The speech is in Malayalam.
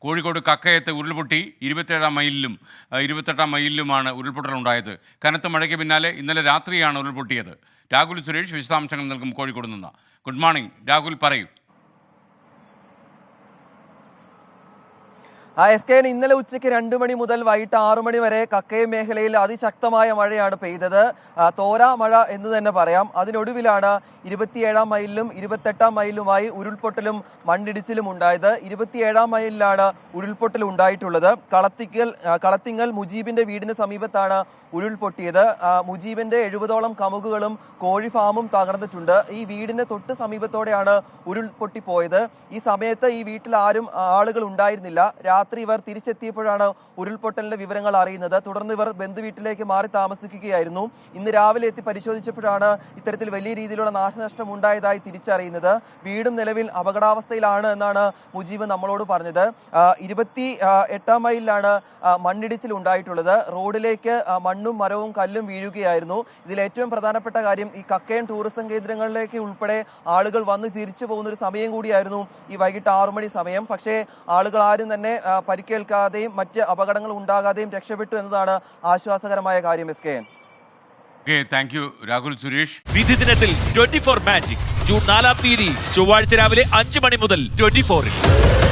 കോഴിക്കോട് കക്കയത്ത് ഉരുൾപൊട്ടി 28 മൈലിലുമാണ് ഉരുൾപൊട്ടലുണ്ടായത്. കനത്ത മഴയ്ക്ക് പിന്നാലെ ഇന്നലെ രാത്രിയാണ് ഉരുൾപൊട്ടിയത്. രാഹുൽ സുരേഷ് വിശദാംശങ്ങൾ നൽകും കോഴിക്കോട് നിന്ന്. ഗുഡ് മോർണിംഗ് രാഹുൽ, പറയൂ. SK ഇന്നലെ ഉച്ചയ്ക്ക് 2 മണി മുതൽ വൈകിട്ട് 6 മണി വരെ കക്കയം മേഖലയിൽ അതിശക്തമായ മഴയാണ് പെയ്തത്. തോരാ മഴ എന്ന് തന്നെ പറയാം. അതിനൊടുവിലാണ് 27 മൈലിലും 28 മൈലിലുമായി ഉരുൾപൊട്ടലും മണ്ണിടിച്ചിലും ഉണ്ടായത്. 27 മൈലിലാണ് ഉരുൾപൊട്ടൽ ഉണ്ടായിട്ടുള്ളത്. കളത്തിങ്ങൽ മുജീബിന്റെ വീടിന് സമീപത്താണ് ഉരുൾപൊട്ടിയത്. മുജീബിന്റെ 70ഓളം കമുകുകളും കോഴി ഫാമും തകർന്നിട്ടുണ്ട്. ഈ വീടിന് തൊട്ട് സമീപത്തോടെയാണ് ഉരുൾപൊട്ടിപ്പോയത്. ഈ സമയത്ത് ഈ വീട്ടിൽ ആളുകൾ ഉണ്ടായിരുന്നില്ല. രാത്രി ഇവർ തിരിച്ചെത്തിയപ്പോഴാണ് ഉരുൾപൊട്ടലിന്റെ വിവരങ്ങൾ അറിയുന്നത്. തുടർന്ന് ഇവർ ബന്ധുവീട്ടിലേക്ക് മാറി താമസിക്കുകയായിരുന്നു. ഇന്ന് രാവിലെ എത്തി പരിശോധിച്ചപ്പോഴാണ് ഇത്തരത്തിൽ വലിയ രീതിയിലുള്ള നാശനഷ്ടം ഉണ്ടായതായി തിരിച്ചറിയുന്നത്. വീടും നിലവിൽ അപകടാവസ്ഥയിലാണ് എന്നാണ് മുജീബ് നമ്മളോട് പറഞ്ഞത്. 28 മൈലിലാണ് മണ്ണിടിച്ചിൽ ഉണ്ടായിട്ടുള്ളത്. റോഡിലേക്ക് മണ്ണും മരവും കല്ലും വീഴുകയായിരുന്നു. ഇതിൽ ഏറ്റവും പ്രധാനപ്പെട്ട കാര്യം ഈ കക്കയം ടൂറിസം കേന്ദ്രങ്ങളിലേക്ക് ഉൾപ്പെടെ ആളുകൾ വന്ന് തിരിച്ചു പോകുന്ന ഒരു സമയം കൂടിയായിരുന്നു ഈ വൈകിട്ട് 6 മണി സമയം. പക്ഷേ ആളുകൾ ആരും തന്നെ പരിക്കേൽക്കാതെയും മറ്റ് അപകടങ്ങൾ ഉണ്ടാകാതെയും രക്ഷപ്പെട്ടു എന്നതാണ് ആശ്വാസകരമായ കാര്യം. SK. Thank you Rahul Suresh. വിധി ദിനത്തിൽ 24 മാജിക് ജൂൺ 4 ചൊവ്വാഴ്ച രാവിലെ 5 മണി മുതൽ 24-ൽ.